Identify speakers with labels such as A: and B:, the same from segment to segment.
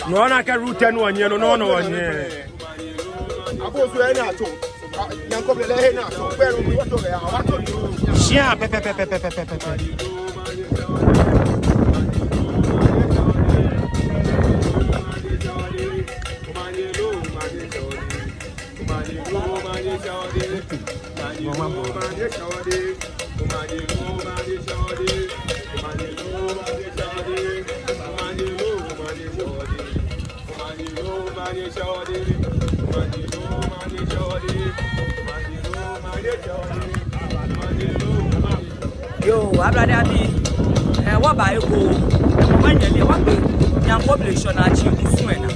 A: No na ka route no onye no no onye.
B: Abosu eni ato. Yanko bele eni ato. Pero mi wato ya wato.
A: Shia pe.
C: Yo, abrada bi what buy go when you what be yan population achi kusuena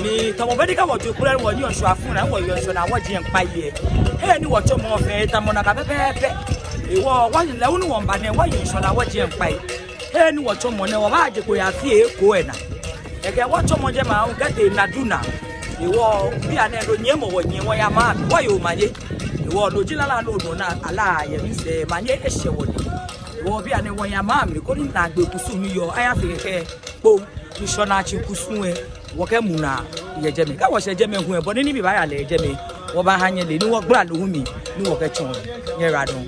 C: ni to mo bedi ka wo jo kura wo yon so afun na wo yon so na wo je npa ye he ni wo cho mo fe ta mo na ka pepe wo wa le unu wo mba ne wo yon so na wo je npa ye he ni wo cho mo ne wo ba je ko ya fi eko e na e ke wo cho mo je ma o ka te na duna wo bi ane do nye mo wo nye wo ya ma wo yo ma ye wo do jilala no do na ala ye mi se ma nye e she wo ni wo bi ane wo ya ma mi ko ni na gbe kusu mi yo aya fi ke po ni so na chi kusu e wo ke mu na ye je mi ka wo se je mi hu e bo ni bi ba ya le je mi wo ba hanye le ni wo gbra lo hu mi ni wo ke chon ye ra don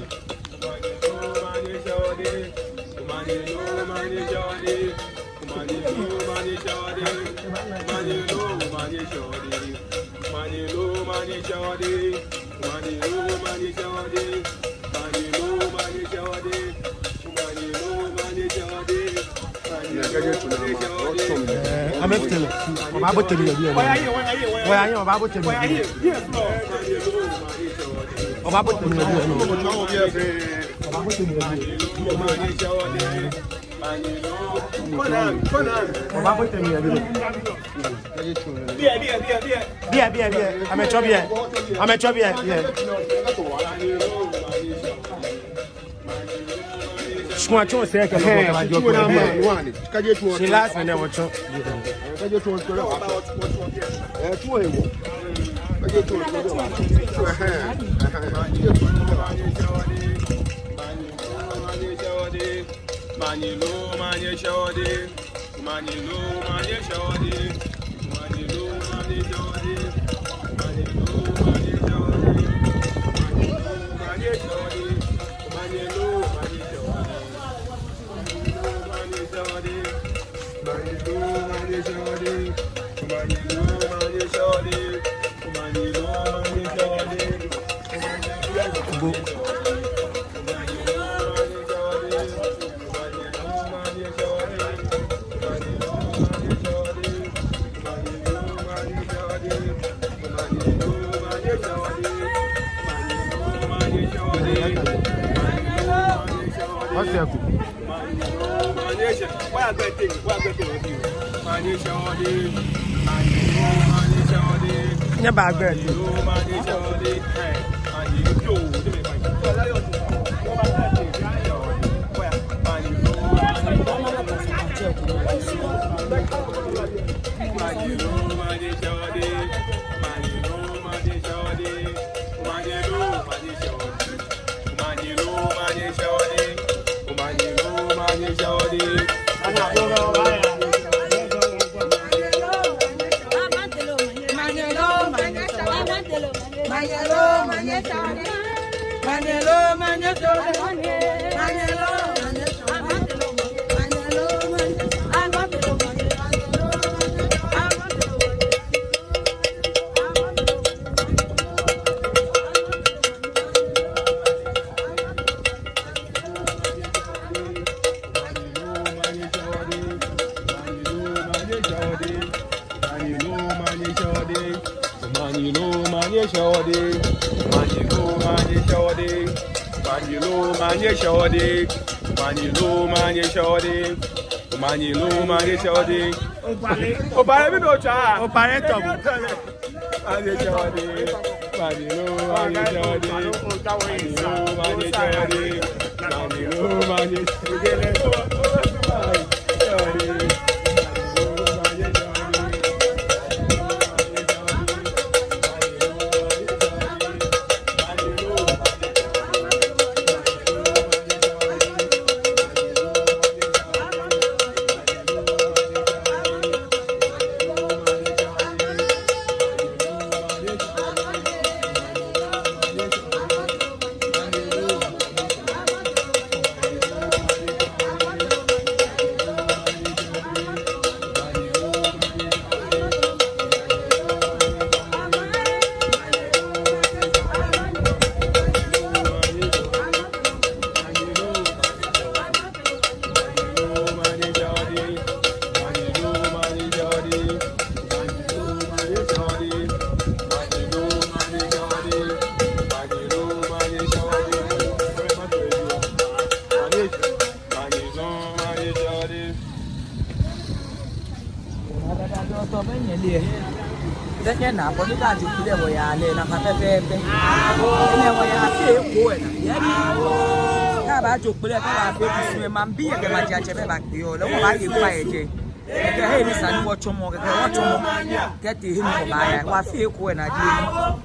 A: Squatcho say que no va yo por si last me never cho
C: to ben ye le den na ko ni ka ju kile wo ya le na ka pepe ene wo ya se ko e na ye ni ka ba ju kile ka ba fe ti su ma bi ye ke ma ja che be ba gbe o le wo ba ye kwa ye je ke he ni san wo chomo ke wo chomo ke ti hin ko ba ya wa fe ko e na ji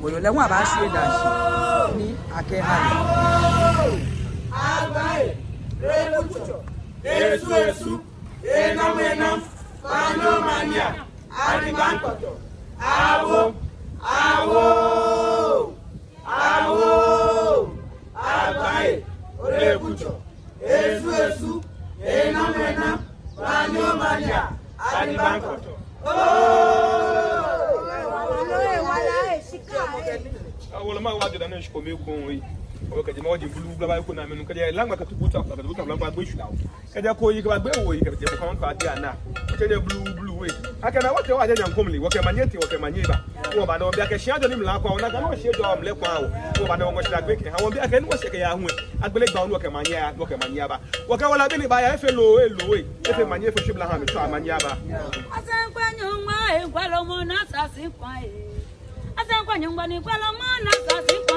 C: wo le wo ba shi da shi ni ake ha
B: Agbaye repucho esu enam panomania adibankoto awo Agbaye repucho esu enam panomania adibankoto
A: wala ma wa da nan shi ko me ko yi o ka jima wajin bulu gaba ko na menu ka je langa ka tubuta ka tubuta langa gbe shula ka je ko yi ka gbe wo yi ka je ko ka dia na ka je bulu we aka na wato wa je nyan komli wo ke manyeti wo ke manyiba wo ba no bia ke shia do ni mla kwa na ka no shia do mle kwa wo ba no ngo shira gbe ke ha wo bia ke ni wo se ke ya hu agbele gba wo ke manya ba wo ka wala bi ni ba ya efe lo we efe manye efe shibla ha mi to amanya ba
D: asan kwanyo ma e gwalo mo na sasi kwa e asan kwanyo ngwa ni gwalo mo na sasi kwa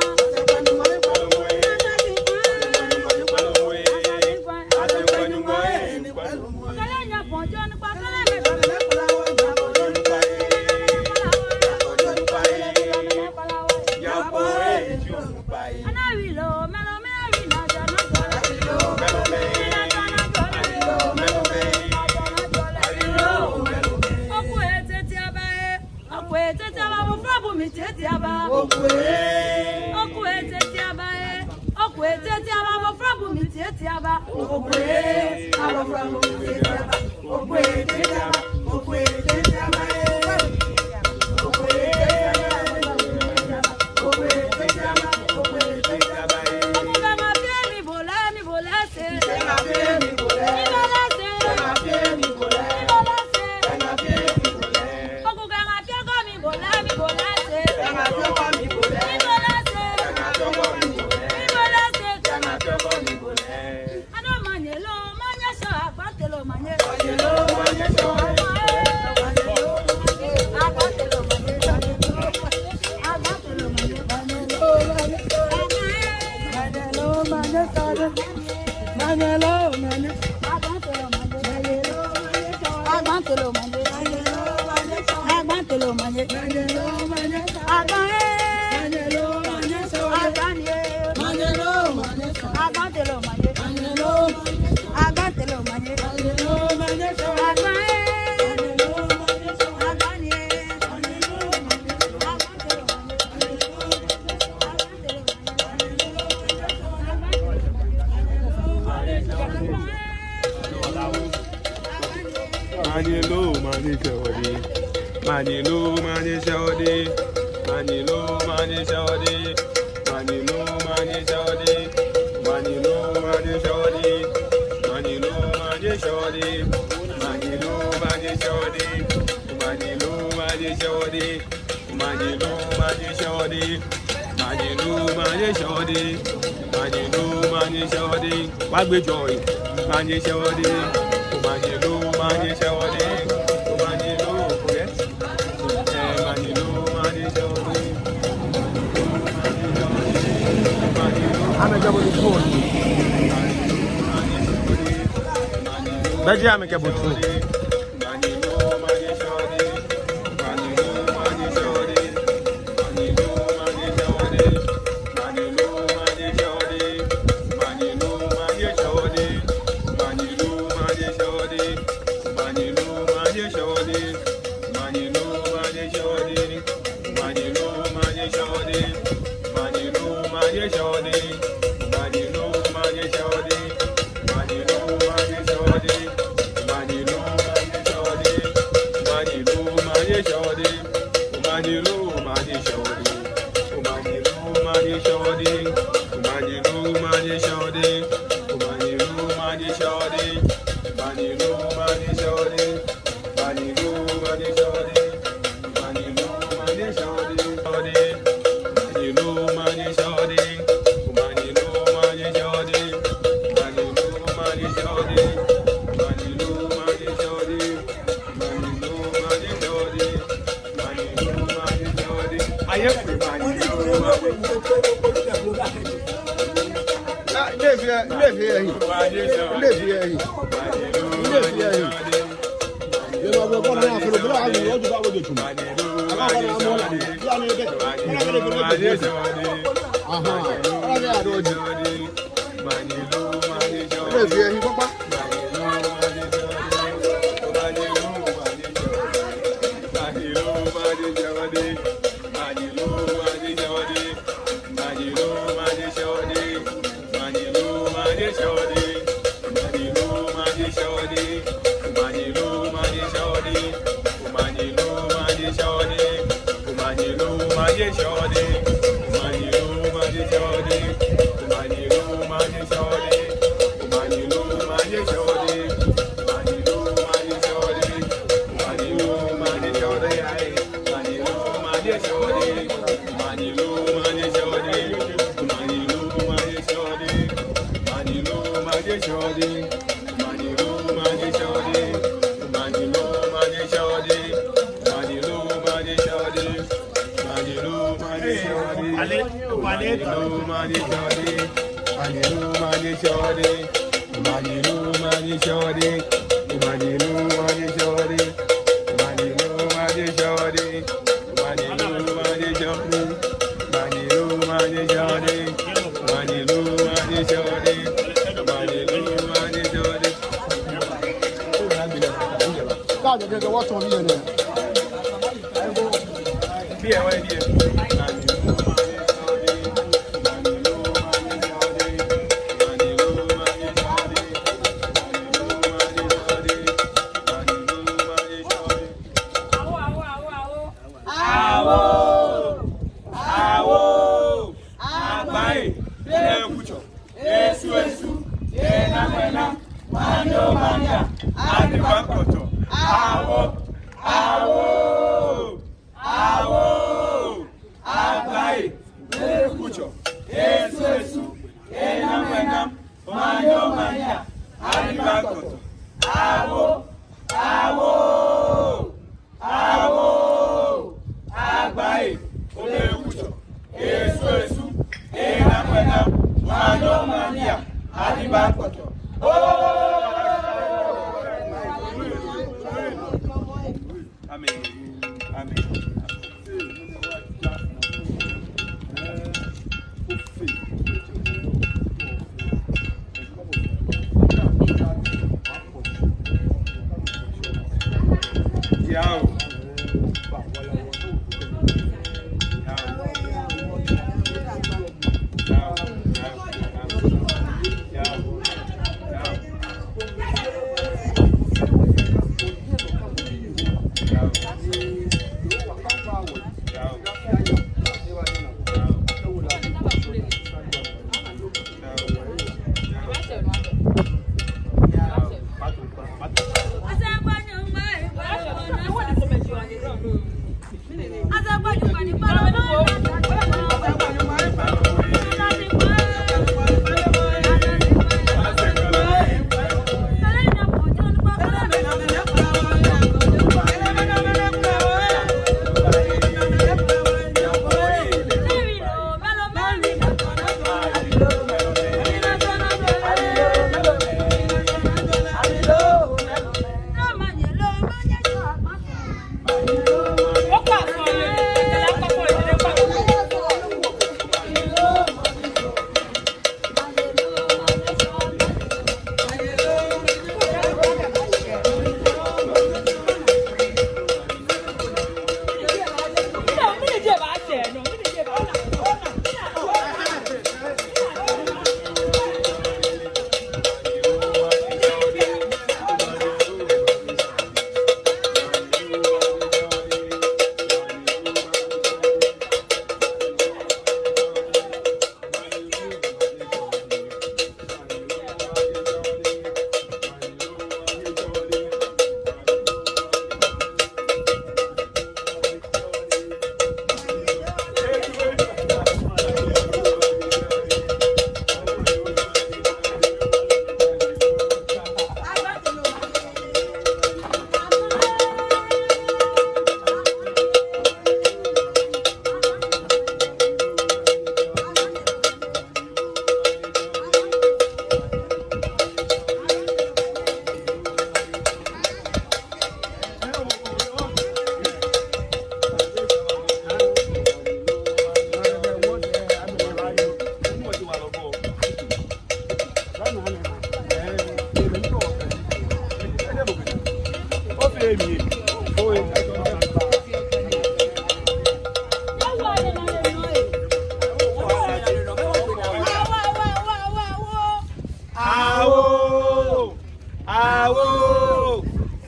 A: Wagbe joy manye shawadi manye shawadi yes manye shawadi ame gabo di phone baji ame gabo phone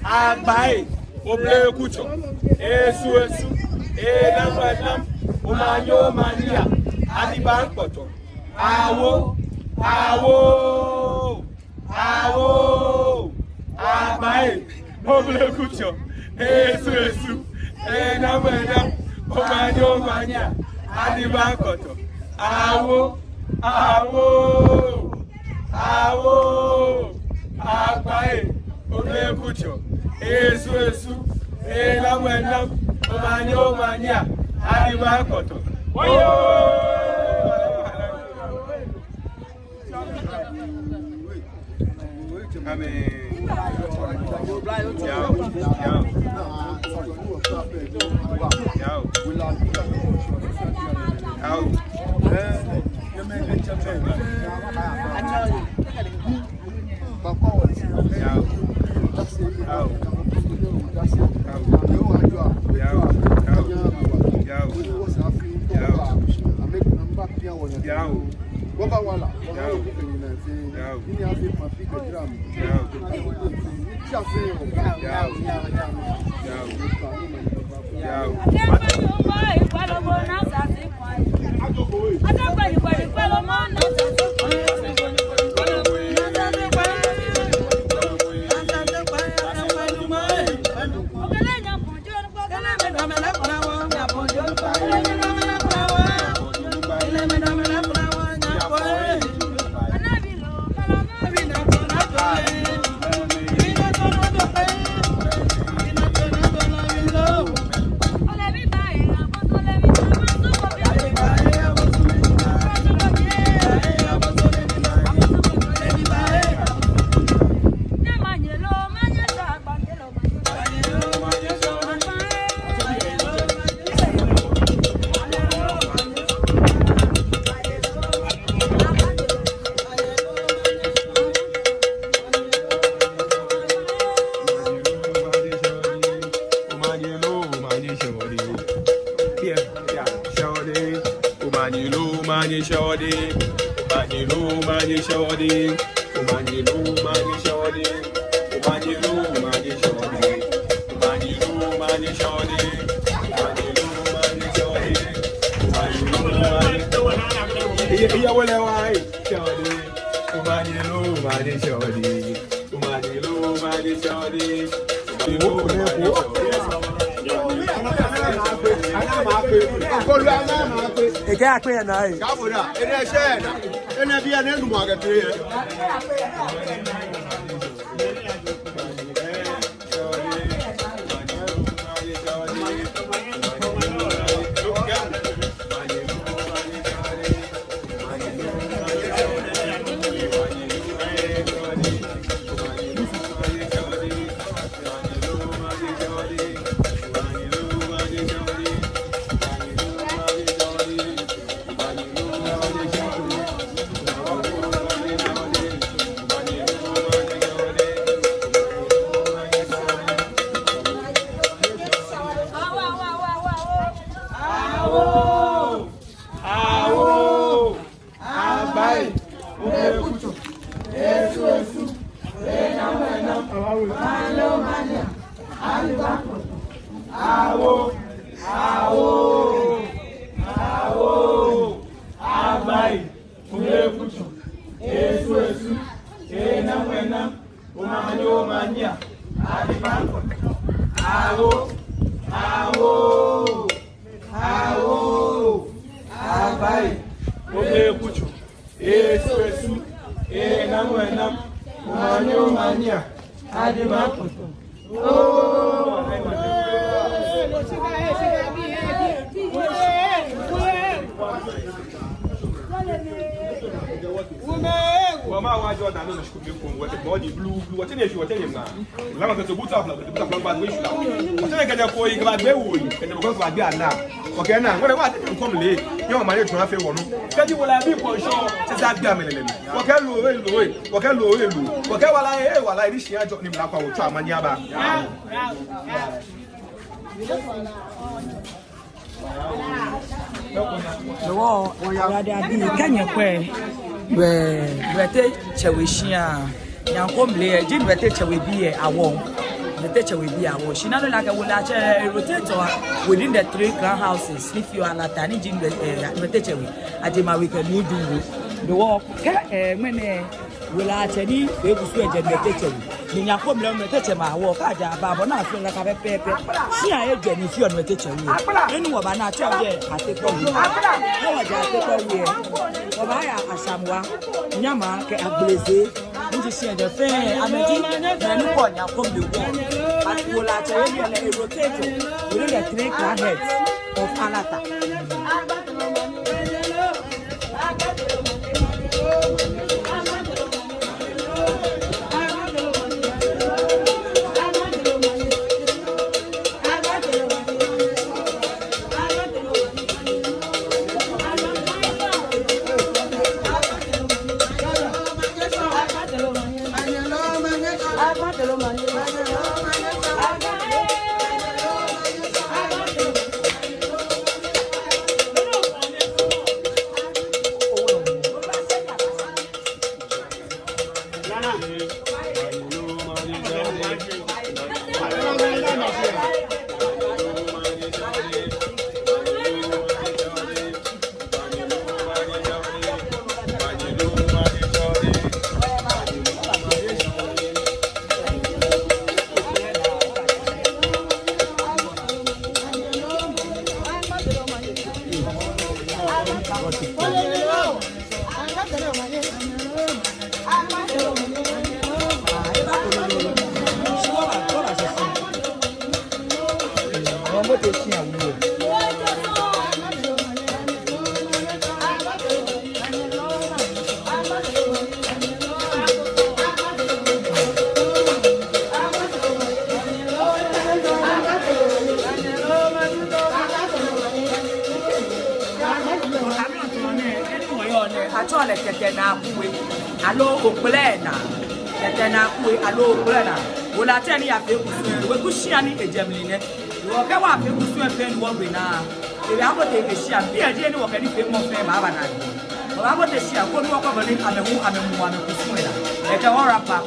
A: Agbaye, oble kucho, esu, nam, umanyo mania, adiban poto, awo, Agbaye, oble kucho, esu, nam, umanyo mania, adiban poto, awo, Agbaye, oble kucho. Esu, nam, umanyo mania, adiba koto. Okay, now when I didn't come late, your money to have a woman. Can you will I be for sure? Says that damn it. Okay, while I this year, Johnny Black will try Maniaba.
C: The war, can you pay? Where take Chawishia, young homely, Jim Vetecha will be a won't. The teacher will be our she not like a rotator within the 3 crown houses. If you are not an engine, the teacher I did my weekend new do the walk. When will I tell you, they will swear the teacher. In your problem, the teacher, my walk, I have not feel like a paper. See, I had Jenny, if you are the teacher. Anyone, but not tell you, I take on you. How I take on you? Obaya, Asamwa, Yama, Ablaze. You see the fair, I'm a demon, point now from the wall. But you will actually a rotator within the 3 crown heads of Alata. We could see any Germany. You are going to spend 1 week now. If I would take a share, be a general of any famous name, Havana. Or I would say, I could walk over it and the woman and one of the swimmer. Let our wrap up,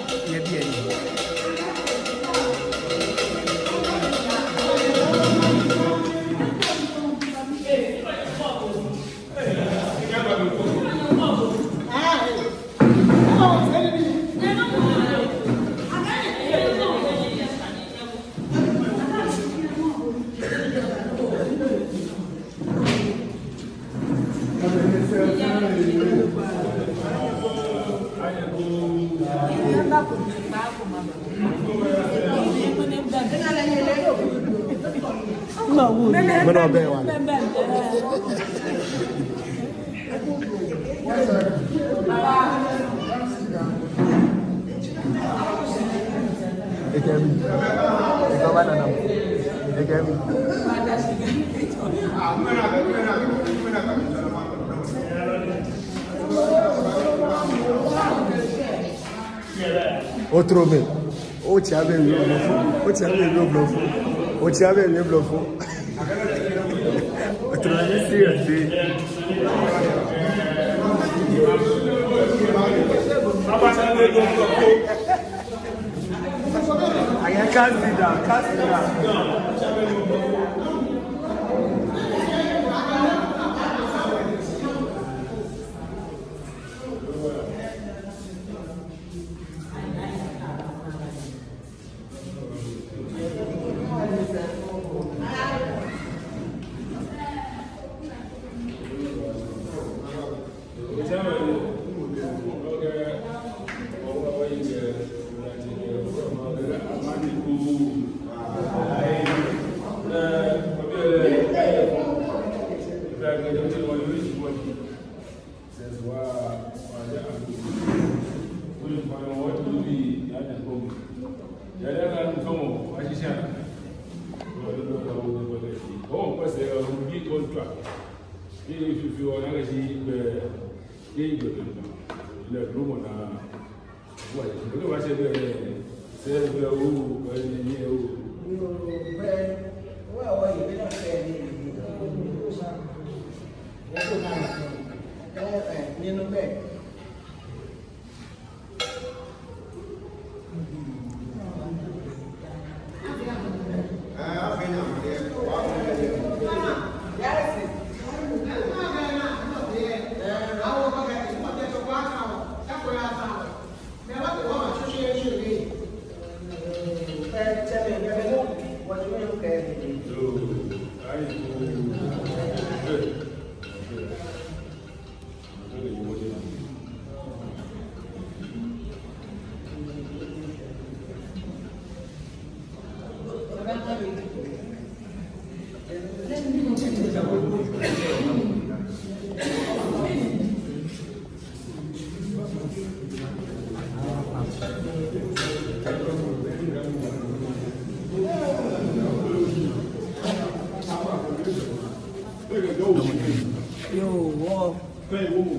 B: Outro bem. O Thiago é o Thiago é o blofo. O Thiago é o blofo. Outro bem sim assim. Aí é casida.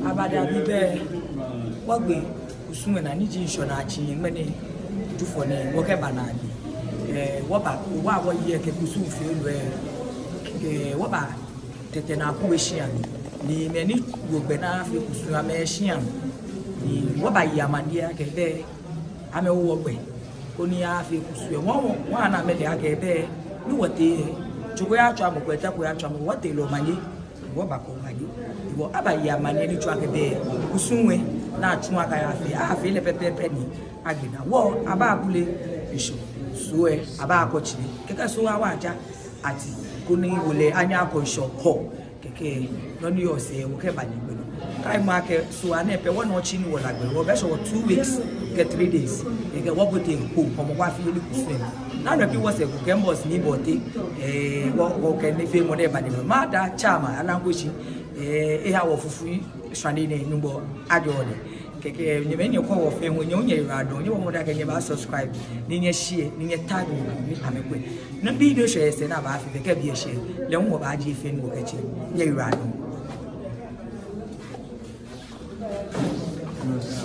C: abada bi be wagbe usume na ni jinso na achi mene dufo ne wo ke banadi wo ba wo ye ke kusu fi lu wo ba tete na ku ehia ni meni wo gbe na fi kusu ama ehia ni wo ba yi amande ake be ame wo gbe oni a fi kusu wo na me de ake be ni wote chugo ya chwa mo kweta ko ya chwa mo wote lo manye wo ba ko manye wo abayi amane ni chwa ke be kusunwe na atu aka ya afi le pepe ni agina wo aba abule iso suwe aba akochi keke so wa aja ati kuni wole anya akosho ho keke no ni ose wo ke ba ni gbe kai ma ke so ana pe wona ochi ni wo la gbe wo be so 2 weeks get 3 days keke wo go te ko omo wa fi ni kusunwe na no pi wo se ko gembos ni bote wo ke ni fe mo de ba ni ma da chama alanguishi ha wo fufu swande ne numbo adode keke nyeme ne ko wo fe ho nye onye rado nye wo da ke nye ba subscribe ni nye share ni nye tag ni amekwe na video share se na ba fi ke bi share le wo ba ji fe no keche nye rado
E: no sa